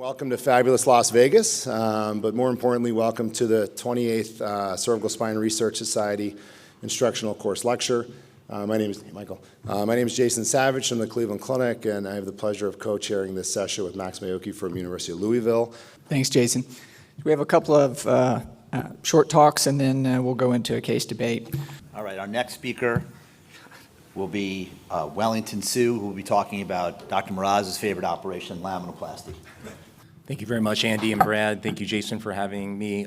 Welcome to fabulous Las Vegas, but more importantly, welcome to the 28th Cervical Spine Research Society Instructional Course Lecture. My name is Michael. My name is Jason Savage from the Cleveland Clinic, and I have the pleasure of co-chairing this session with Max Mayoki from University of Louisville. Thanks, Jason. We have a couple of short talks, and then we'll go into a case debate. All right, our next speaker will be Wellington Sue, who will be talking about Dr. Miraz's favorite operation, laminoplasty. Thank you very much, Andy and Brad. Thank you, Jason, for having me.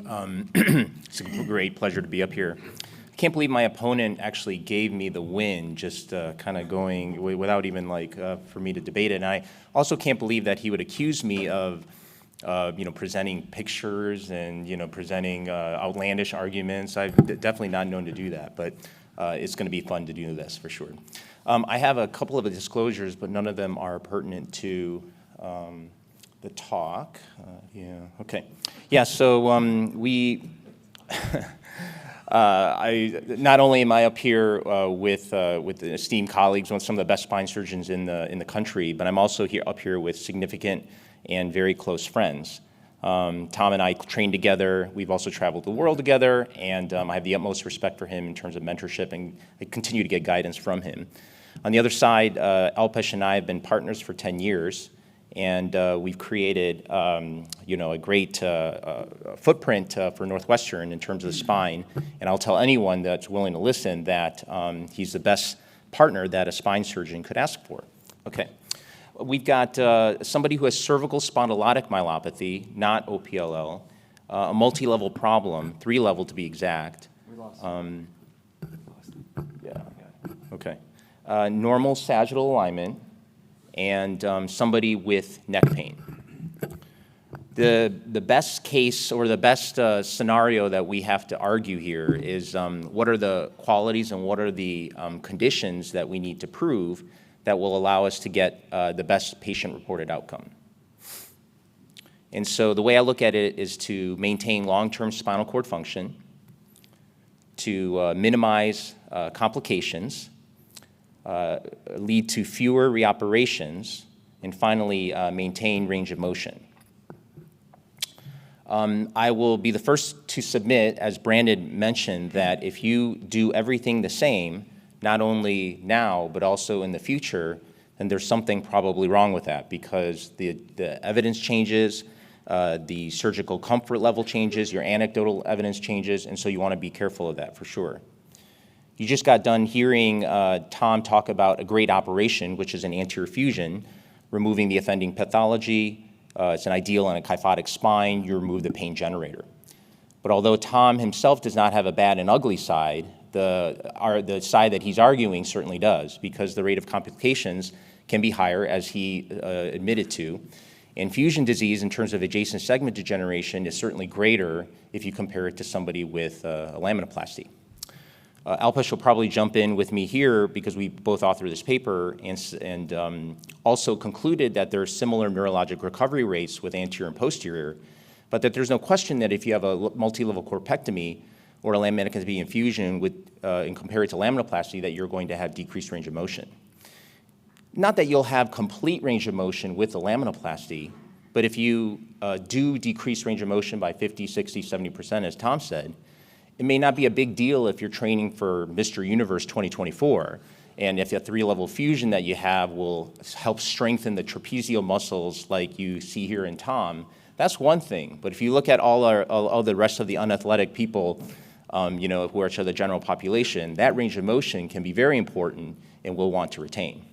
It's a great pleasure to be up here. I can't believe my opponent actually gave me the win, just kind of going without even for me to debate it. And I also can't believe that he would accuse me of presenting pictures and presenting outlandish arguments. I've definitely not known to do that, but it's going to be fun to do this for sure. I have a couple of disclosures, but none of them are pertinent to the talk. So not only am I up here with the esteemed colleagues, some of the best spine surgeons in the country, but I'm also up here with significant and very close friends. Tom and I trained together. We've also traveled the world together, and I have the utmost respect for him in terms of mentorship, and I continue to get guidance from him. On the other side, Alpesh and I have been partners for 10 years, and we've created a great footprint for Northwestern in terms of the spine. And I'll tell anyone that's willing to listen that he's the best partner that a spine surgeon could ask for. Okay. We've got somebody who has cervical spondylotic myelopathy, not OPLL, a multi-level problem, 3-level to be exact. Normal sagittal alignment, and somebody with neck pain. The best case or the best scenario that we have to argue here is what are the qualities and what are the conditions that we need to prove that will allow us to get the best patient-reported outcome. And so the way I look at it is to maintain long-term spinal cord function, to minimize complications, lead to fewer reoperations, and finally maintain range of motion. I will be the first to submit, as Brandon mentioned, that if you do everything the same, not only now, but also in the future, then there's something probably wrong with that because the evidence changes, the surgical comfort level changes, your anecdotal evidence changes, and so you want to be careful of that for sure. You just got done hearing Tom talk about a great operation, which is an anterior fusion, removing the offending pathology. It's an ideal on a kyphotic spine. You remove the pain generator. But although Tom himself does not have a bad and ugly side, the side that he's arguing certainly does, because the rate of complications can be higher, as he admitted to. And fusion disease, in terms of adjacent segment degeneration, is certainly greater if you compare it to somebody with a laminoplasty. Alpesh will probably jump in with me here because we both authored this paper and also concluded that there are similar neurologic recovery rates with anterior and posterior, but that there's no question that if you have a multi-level corpectomy or a laminectomy infusion and compare it to laminoplasty, that you're going to have decreased range of motion. Not that you'll have complete range of motion with the laminoplasty, but if you do decrease range of motion by 50, 60, 70%, as Tom said, it may not be a big deal if you're training for Mr. Universe 2024, and if a 3-level fusion that you have will help strengthen the trapezial muscles like you see here in Tom, that's one thing. But if you look at all the rest of the unathletic people, who are the general population, that range of motion can be very important and we'll want to retain.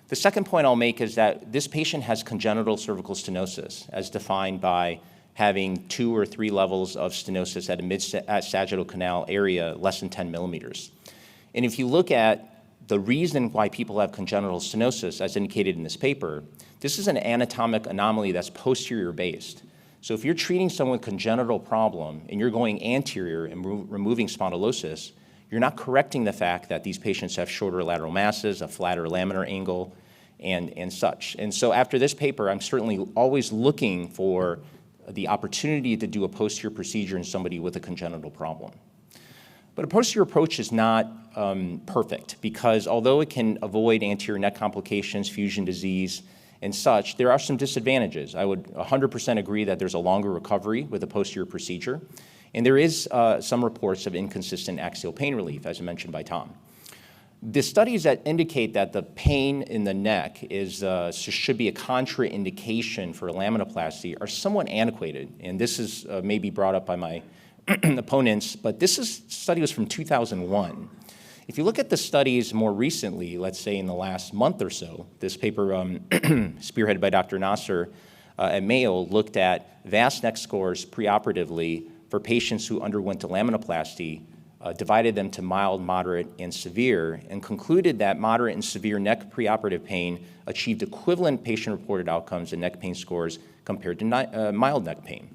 The second point I'll make is that this patient has congenital cervical stenosis, as defined by having 2 or 3 levels of stenosis at a mid-sagittal canal area less than 10 millimeters. And if you look at the reason why people have congenital stenosis, as indicated in this paper, this is an anatomic anomaly that's posterior based. So if you're treating someone with congenital problem and you're going anterior and removing spondylosis, you're not correcting the fact that these patients have shorter lateral masses, a flatter laminar angle, and such. And so after this paper, I'm certainly always looking for the opportunity to do a posterior procedure in somebody with a congenital problem. But a posterior approach is not perfect because although it can avoid anterior neck complications, fusion disease, and such, there are some disadvantages. I would 100% agree that there's a longer recovery with a posterior procedure, and there is some reports of inconsistent axial pain relief, as mentioned by Tom. The studies that indicate that the pain in the neck should be a contraindication for a laminoplasty are somewhat antiquated, and this is maybe brought up by my opponents, but this study was from 2001. If you look at the studies more recently, let's say in the last month or so, this paper spearheaded by Dr. Nasser at Mayo looked at VAS neck scores preoperatively for patients who underwent a laminoplasty, divided them to mild, moderate, and severe, and concluded that moderate and severe neck preoperative pain achieved equivalent patient-reported outcomes and neck pain scores compared to mild neck pain.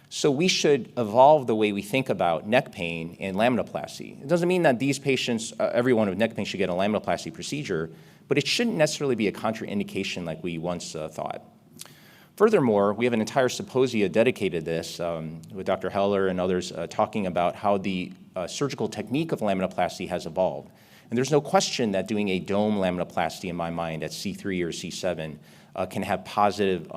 So we should evolve the way we think about neck pain and laminoplasty. It doesn't mean that these patients, everyone with neck pain should get a laminoplasty procedure, but it shouldn't necessarily be a contraindication like we once thought. Furthermore, we have an entire symposia dedicated to this with Dr. Heller and others talking about how the surgical technique of laminoplasty has evolved. And there's no question that doing a dome laminoplasty, in my mind, at C3 or C7 can have positive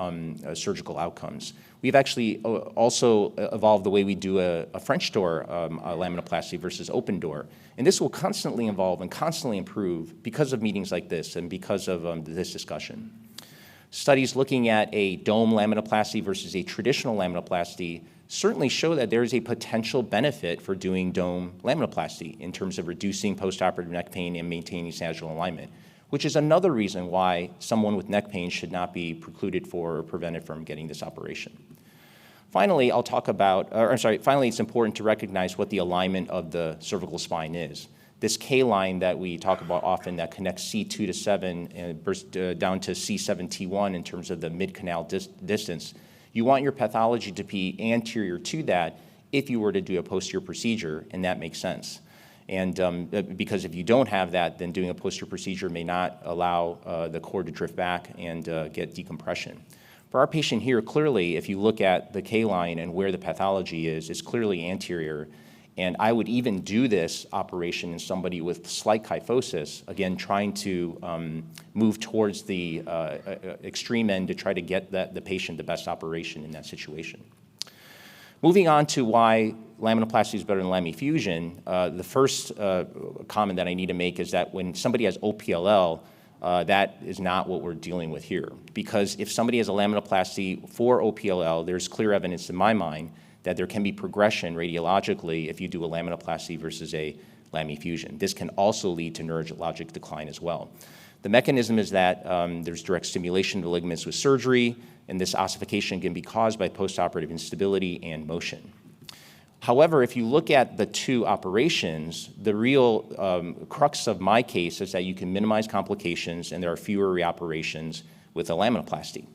surgical outcomes. We've actually also evolved the way we do a French door laminoplasty versus open door. And this will constantly evolve and constantly improve because of meetings like this and because of this discussion. Studies looking at a dome laminoplasty versus a traditional laminoplasty certainly show that there is a potential benefit for doing dome laminoplasty in terms of reducing postoperative neck pain and maintaining sagittal alignment, which is another reason why someone with neck pain should not be precluded or prevented from getting this operation. Finally, finally, it's important to recognize what the alignment of the cervical spine is. This K line that we talk about often that connects C2 to 7 and down to C7T1 in terms of the mid-canal distance, you want your pathology to be anterior to that if you were to do a posterior procedure, and that makes sense. And because if you don't have that, then doing a posterior procedure may not allow the cord to drift back and get decompression. For our patient here, clearly, if you look at the K-line and where the pathology is, it's clearly anterior. And I would even do this operation in somebody with slight kyphosis, again, trying to move towards the extreme end to try to get the patient the best operation in that situation. Moving on to why laminoplasty is better than lamifusion, the first comment that I need to make is that when somebody has OPLL, that is not what we're dealing with here. Because if somebody has a laminoplasty for OPLL, there's clear evidence in my mind that there can be progression radiologically if you do a laminoplasty versus a lamifusion. This can also lead to neurologic decline as well. The mechanism is that there's direct stimulation of the ligaments with surgery, and this ossification can be caused by postoperative instability and motion. However, if you look at the two operations, the real crux of my case is that you can minimize complications and there are fewer reoperations with a laminoplasty.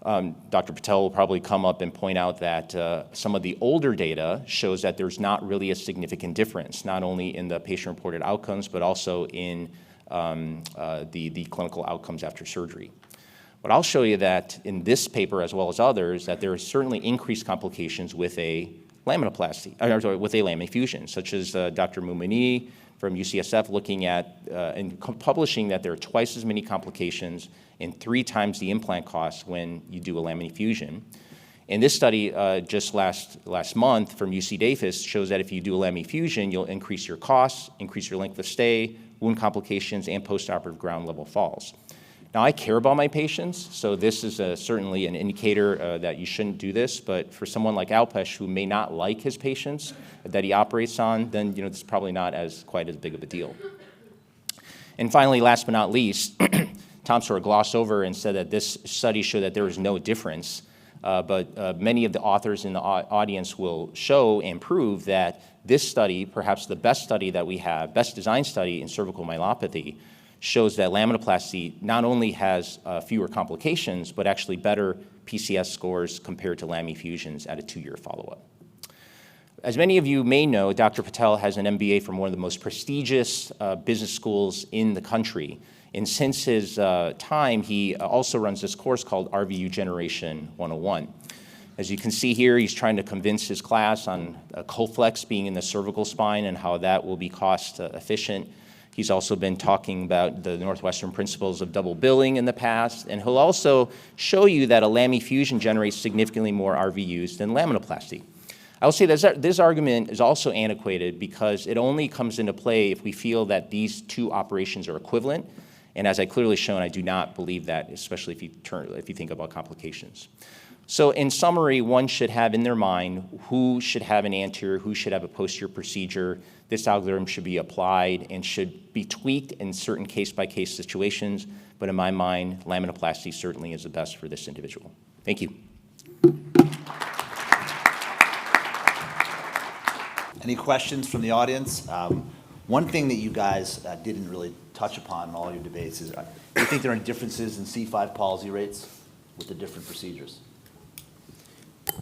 Dr. Patel will probably come up and point out that some of the older data shows that there's not really a significant difference, not only in the patient-reported outcomes, but also in the clinical outcomes after surgery. But I'll show you that in this paper, as well as others, that there is certainly increased complications with a laminoplasty, with a lamifusion, such as Dr. Moumini from UCSF looking at and publishing that there are twice as many complications and 3 times the implant costs when you do a lamifusion. And this study just last month from UC Davis shows that if you do a lamifusion, you'll increase your costs, increase your length of stay, wound complications, and postoperative ground level falls. Now, I care about my patients, so this is certainly an indicator that you shouldn't do this, but for someone like Alpesh who may not like his patients that he operates on, then it's probably not quite as big of a deal. And finally, last but not least, Tom sort of glossed over and said that this study showed that there was no difference, but many of the authors in the audience will show and prove that this study, perhaps the best study that we have, best designed study in cervical myelopathy, shows that laminoplasty not only has fewer complications, but actually better PCS scores compared to lamifusions at a 2-year follow-up. As many of you may know, Dr. Patel has an MBA from one of the most prestigious business schools in the country. And since his time, he also runs this course called RVU Generation 101. As you can see here, he's trying to convince his class on Coflex being in the cervical spine and how that will be cost efficient. He's also been talking about the Northwestern principles of double billing in the past, and he'll also show you that a Lami fusion generates significantly more RVUs than laminoplasty. I will say that this argument is also antiquated because it only comes into play if we feel that these two operations are equivalent, and as I clearly shown, I do not believe that, especially if you think about complications. So in summary, one should have in their mind who should have an anterior, who should have a posterior procedure. This algorithm should be applied and should be tweaked in certain case-by-case situations, but in my mind, laminoplasty certainly is the best for this individual. Thank you. Any questions from the audience? One thing that you guys didn't really touch upon in all your debates is, do you think there are any differences in C5 palsy rates with the different procedures?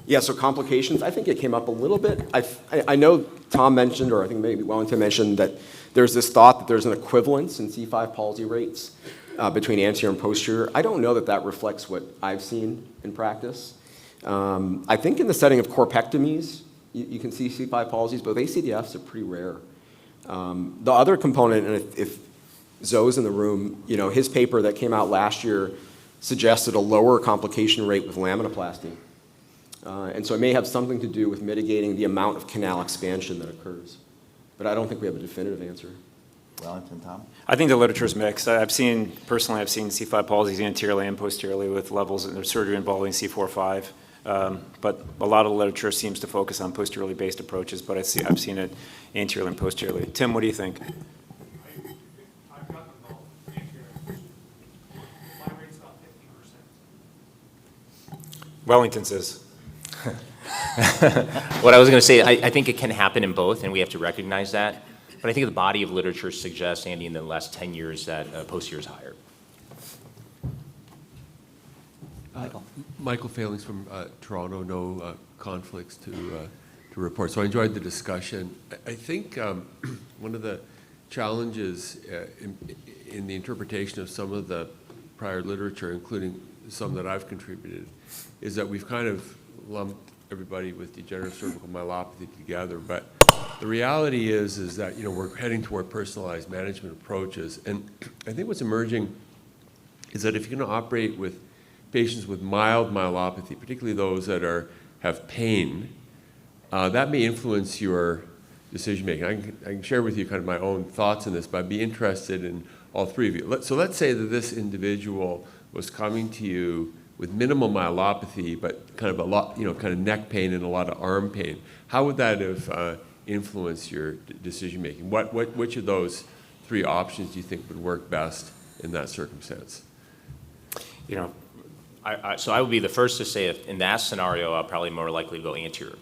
Yeah, so complications, I think it came up a little bit. I know Tom mentioned, or I think maybe Wellington mentioned, that there's this thought that there's an equivalence in C5 palsy rates between anterior and posterior. I don't know that that reflects what I've seen in practice. I think in the setting of corpectomies, you can see C5 palsies, but ACDFs are pretty rare. The other component, and if Zoe's in the room, his paper that came out last year suggested a lower complication rate with laminoplasty. And so it may have something to do with mitigating the amount of canal expansion that occurs. But I don't think we have a definitive answer. Wellington, Tom? I think the literature is mixed. Personally, I've seen C5 palsies anteriorly and posteriorly with levels in their surgery involving C4-5. But a lot of the literature seems to focus on posteriorly based approaches, but I've seen it anteriorly and posteriorly. Tim, what do you think? I've got them both, anterior and posterior. My rate's about 50%. Wellington says. What I was going to say, I think it can happen in both, and we have to recognize that. But I think the body of literature suggests, Andy, in the last 10 years that posterior is higher. Michael Failings from Toronto, no conflicts to report. So I enjoyed the discussion. I think one of the challenges in the interpretation of some of the prior literature, including some that I've contributed, is that we've kind of lumped everybody with degenerative cervical myelopathy together. But the reality is that we're heading toward personalized management approaches. And I think what's emerging is that if you're going to operate with patients with mild myelopathy, particularly those that have pain, that may influence your decision making. I can share with you kind of my own thoughts on this, but I'd be interested in all three of you. So let's say that this individual was coming to you with minimal myelopathy, but kind of a lot, kind of neck pain and a lot of arm pain. How would that have influenced your decision making? Which of those three options do you think would work best in that circumstance? So I would be the first to say if in that scenario, I'll probably more likely go anterior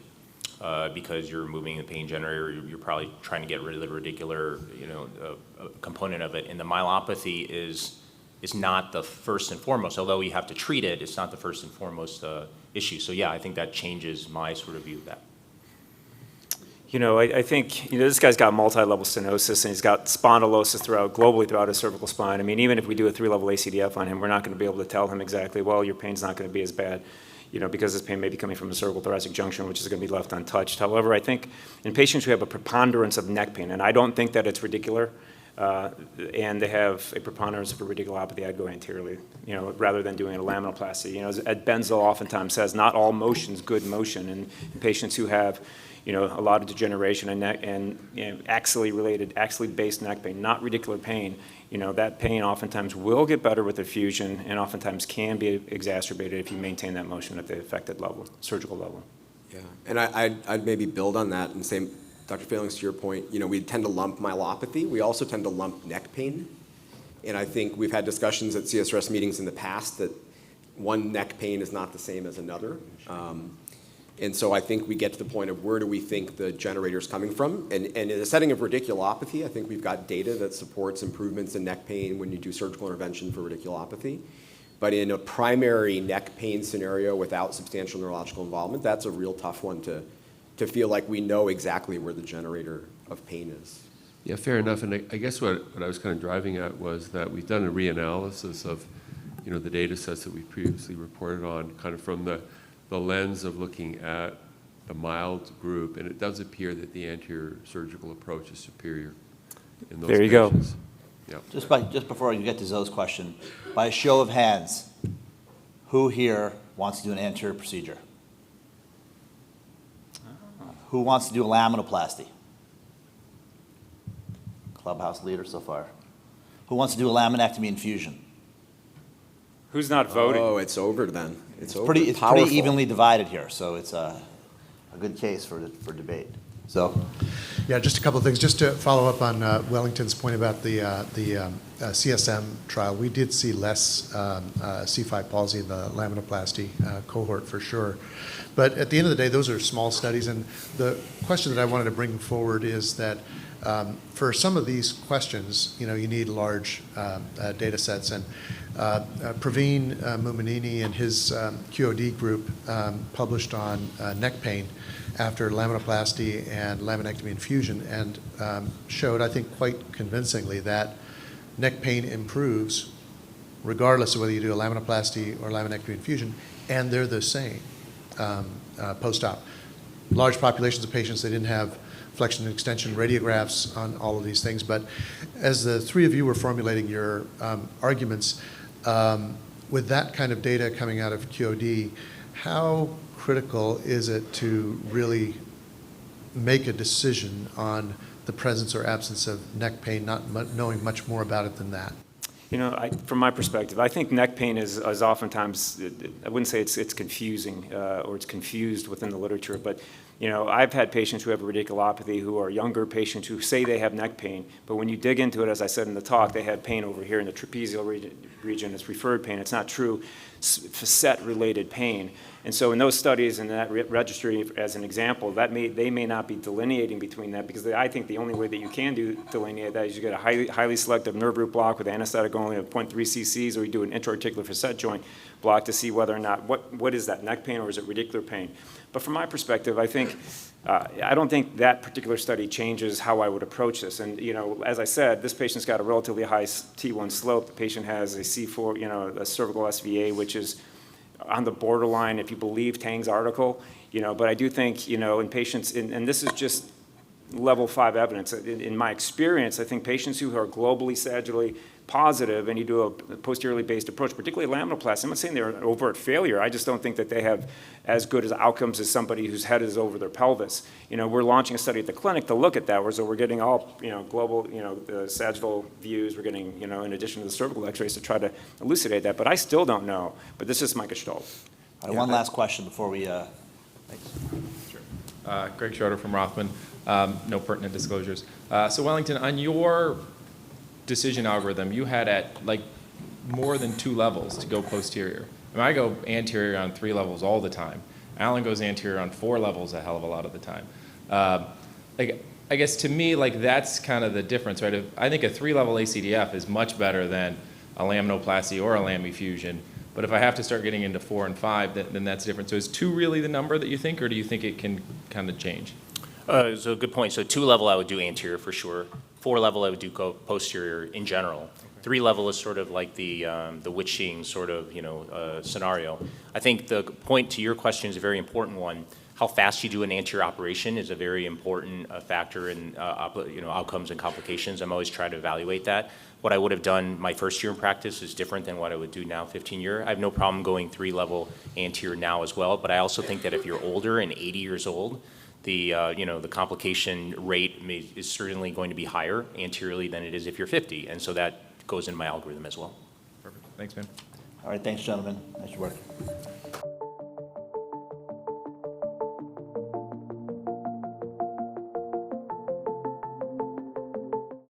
because you're removing the pain generator. You're probably trying to get rid of the radicular, component of it. And the myelopathy is not the first and foremost. Although you have to treat it, it's not the first and foremost issue. So yeah, I think that changes my sort of view of that. I think, this guy's got multi-level stenosis and he's got spondylosis globally throughout his cervical spine. I mean, even if we do a 3-level ACDF on him, we're not going to be able to tell him exactly, well, your pain's not going to be as bad, because his pain may be coming from a cervical thoracic junction, which is going to be left untouched. However, I think in patients who have a preponderance of neck pain, and I don't think that it's radicular, and they have a preponderance of a radiculopathy, I'd go anteriorly, rather than doing a laminoplasty. As Ed Benzel oftentimes says, not all motion's good motion, and in patients who have a lot of degeneration and axially based neck pain, not radicular pain, that pain oftentimes will get better with a fusion and oftentimes can be exacerbated if you maintain that motion at the affected level, surgical level. Yeah, and I'd maybe build on that and say, Dr. Failings, to your point, we tend to lump myelopathy. We also tend to lump neck pain. And I think we've had discussions at CSRS meetings in the past that one neck pain is not the same as another. And so I think we get to the point of where do we think the generator is coming from. And in the setting of radiculopathy, I think we've got data that supports improvements in neck pain when you do surgical intervention for radiculopathy. But in a primary neck pain scenario without substantial neurological involvement, that's a real tough one to feel like we know exactly where the generator of pain is. Yeah, fair enough. And I guess what I was kind of driving at was that we've done a reanalysis of, the data sets that we previously reported on, kind of from the lens of looking at the mild group, and it does appear that the anterior surgical approach is superior in those patients. There you go. Yeah. Just before you get to Zoe's question, by a show of hands, who here wants to do an anterior procedure? Who wants to do a laminoplasty? Clubhouse leader so far. Who wants to do a laminectomy infusion? Who's not voting? Oh, it's over then. It's over. It's Powerful. pretty evenly divided here, so it's a good case for debate. So, Yeah, just a couple of things. Just to follow up on Wellington's point about the CSM trial, we did see less C5 palsy in the laminoplasty cohort for sure. But at the end of the day, those are small studies. And the question that I wanted to bring forward is that for some of these questions, you need large data sets. And Praveen Muminini and his QOD group published on neck pain after laminoplasty and laminectomy infusion and showed, I think, quite convincingly that neck pain improves regardless of whether you do a laminoplasty or laminectomy infusion, and they're the same post-op. Large populations of patients, they didn't have flexion and extension radiographs on all of these things, but as the three of you were formulating your arguments, with that kind of data coming out of QOD, how critical is it to really make a decision on the presence or absence of neck pain, not knowing much more about it than that? From my perspective, I think neck pain is oftentimes, I wouldn't say it's confusing or it's confused within the literature, but I've had patients who have radiculopathy who are younger patients who say they have neck pain, but when you dig into it, as I said in the talk, they had pain over here in the trapezial region. It's referred pain. It's not true facet-related pain. And so in those studies and that registry, as an example, they may not be delineating between that, because I think the only way that you can delineate that is you get a highly selective nerve root block with anesthetic only of 0.3 cc's, or you do an intra-articular facet joint block to see whether or not, what is that, neck pain or is it radicular pain? But from my perspective, I don't think that particular study changes how I would approach this. And as I said, this patient's got a relatively high T1 slope. The patient has a C4, a cervical SVA, which is on the borderline, if you believe Tang's article. But I do think, in patients, and this is just level 5 evidence. In my experience, I think patients who are globally sagittally positive and you do a posteriorly based approach, particularly laminoplasty, I'm not saying they're an overt failure. I just don't think that they have as good as outcomes as somebody whose head is over their pelvis. We're launching a study at the clinic to look at that, so we're getting all, global, the sagittal views. We're getting, in addition to the cervical x-rays to try to elucidate that. But I still don't know. But this is my gestalt. All right, one last question before we, thanks. Sure. Greg Schroeder from Rothman. No pertinent disclosures. So Wellington, on your decision algorithm, you had at more than 2 levels to go posterior. I go anterior on 3 levels all the time. Alan goes anterior on 4 levels a hell of a lot of the time. I guess to me, that's kind of the difference, right? I think a 3-level ACDF is much better than a laminoplasty or a lam fusion. But if I have to start getting into 4 and 5, then that's different. So is 2 really the number that you think, or do you think it can kind of change? So good point. So 2-level I would do anterior for sure. 4-level I would do posterior in general. 3-level is sort of like the witching sort of scenario. I think the point to your question is a very important one. How fast you do an anterior operation is a very important factor in outcomes and complications. I'm always trying to evaluate that. What I would have done my first year in practice is different than what I would do now, 15-year. I have no problem going 3-level anterior now as well. But I also think that if you're older and 80 years old, the complication rate is certainly going to be higher anteriorly than it is if you're 50, and so that goes in my algorithm as well. Perfect. Thanks, man. All right, thanks, gentlemen. Nice work.